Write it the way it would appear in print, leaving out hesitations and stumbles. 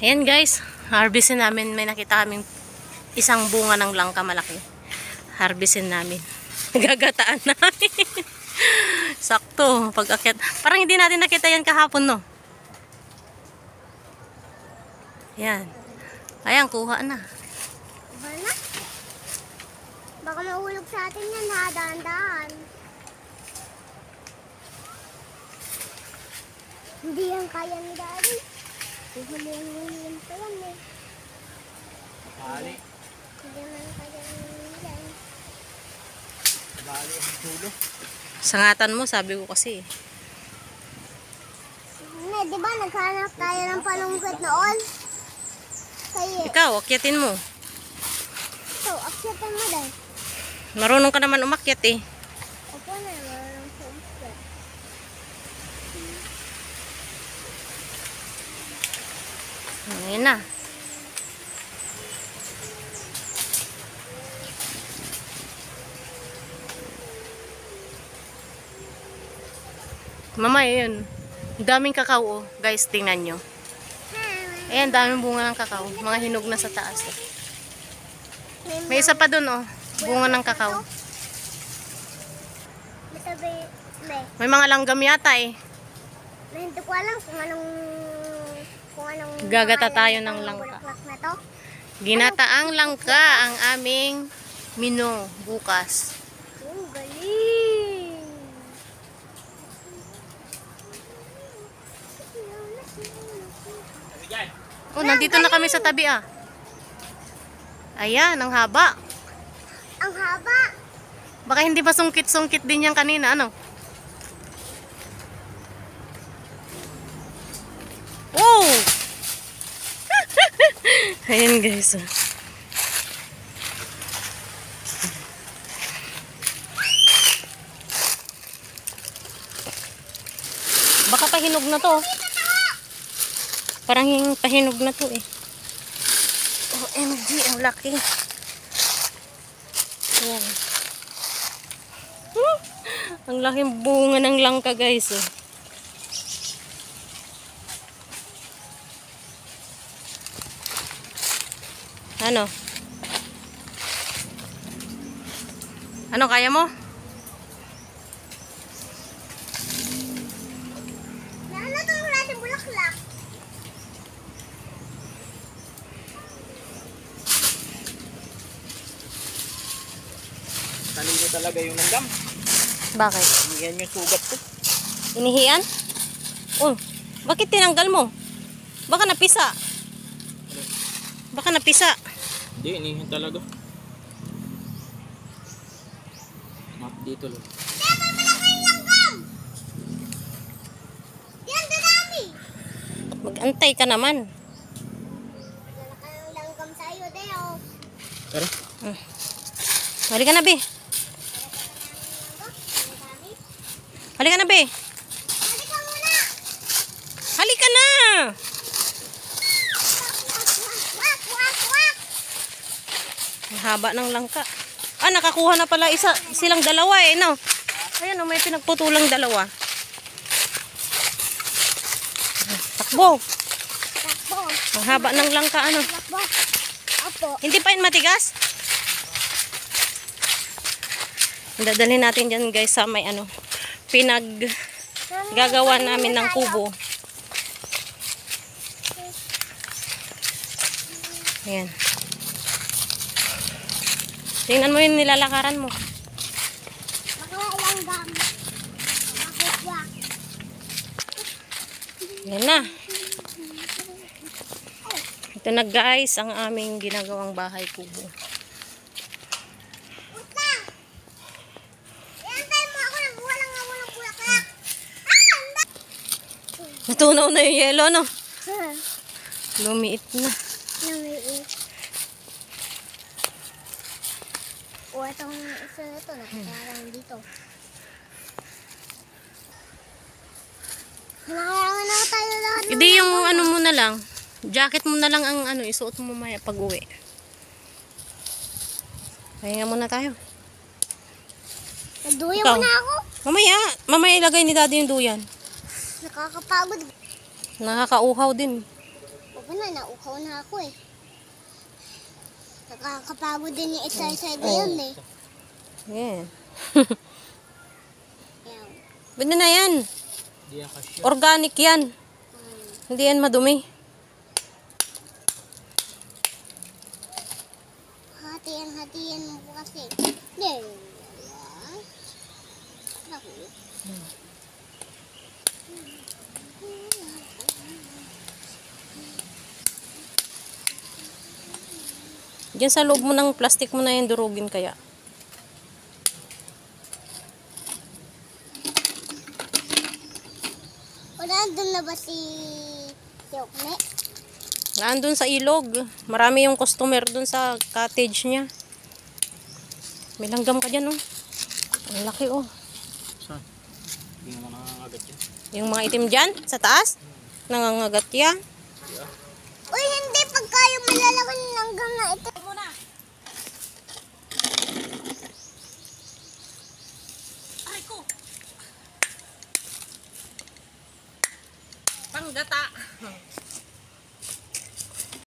Ayan guys, harvestin namin. May nakita kaming isang bunga ng langka malaki. Harvestin namin. Gagataan namin. Sakto, pag-akyat. Parang hindi natin nakita yan kahapon, no? Ayan. Ayan, kuha na. Bala? Baka mahulog sa atin yan, ha? Daan-daan. Hindi yan kaya ni Daddy. Hindi mo yung pa yan, eh. Bali. Hindi man kaya ni yan. Bali ang tulo. Sangatan mo, sabi ko kasi. Ne, di ba naghanap tayo ng palungkot noon? Kaya, Ikaw, akyatin mo. so, akyatan mo dahil. Marunong ka naman umakyat eh. Opo na, marunong sa akyat. Ayan na. Mama, yun. Daming kakao, oh. Guys, tingnan nyo. Ayan, daming bunga ng kakao. Mga hinog na sa taas. Oh. May isa pa dun, oh. Bunga ng kakao. Masabi, may. May mga langgam yata eh. Hindi ko alam kung anong Gagata pangalan tayo nitong ng langka. bulaklak na to. Ginataang langka ang aming menu bukas. Oh, galing! Oh, nandito na kami sa tabi ah. Ayan, ang haba. Ang haba! Baka hindi ba sungkit-sungkit din yan kanina, ano? Oh! Ayan guys. Oh. Baka pahinog na to. Parang pahinog na to eh. OMG, ang laki. Ayan. Ang laking bunga ng langka guys. Oh. Ano? Ano, kaya mo? Ano itong natin bulaklak? Talino talaga yung langgam. Bakit? Yan yung sugat ko. Inihian? Oh, bakit tinanggal mo? Baka napisa. Baka napisa. Hindi, inihin talaga. Map dito lang. Dito, malaki yung langgam! Yan, dadami! Mag-antay ka naman. Malaki yung langgam sa'yo, Deo. Tara. Halika na, be. Halika na, be. Halika muna! Halika na! Wak, wak, wak! Ang haba ng langka. Ah, nakakuha na pala silang dalawa eh, no? Ayan, oh, may pinagputulang dalawa. Takbo. Takbo. Ang haba ng langka, ano? Takbo. Apo. Hindi pa yun matigas? Dadalhin natin dyan guys sa may ano, gagawa namin ng kubo. Ayan. Tingnan mo yung nilalakaran mo. Langgam. Bakit wak? Ayan na. Ito na guys ang aming ginagawang bahay kubo. Utang! Iantay mo ako ng walang bulaklak. Natunaw na yung yelo, no? Ah! Lumiit na. Namiit. O, itong isa na ito, nakakarang dito. Nakakarang na tayo lahat. Hindi yung ano mo na lang. Jacket mo na lang ang ano, isuot mo mamaya pag uwi. Pahinga muna tayo. Nagduya Ikaw? mo na ako. Mamaya ilagay ni daddy yung duyan. Nakakapagod. Nakakauhaw din. Sabi na, nauhaw na ako eh. Nakakapagod din yung exercise na yun eh. Yeah. Yan. Pwede na yan. Hindi yan kasya. Organic yan. Hindi yan madumi. Hatiyan mo po kasi. There. Naku. Diyan sa loob mo ng plastic mo na yan, durugin kaya. Wala, doon na ba si Okne? Nandun sa ilog. Marami yung customer dun sa cottage niya. May langgam ka dyan, oh. Ang laki, oh. Saan? Hindi mo nangangagat yan. Yung mga itim dyan, sa taas. Nangangagat yan. Uy, hindi. Pagka yung malalaki ng langgam na ito. Muna. Aray ko. Panggata.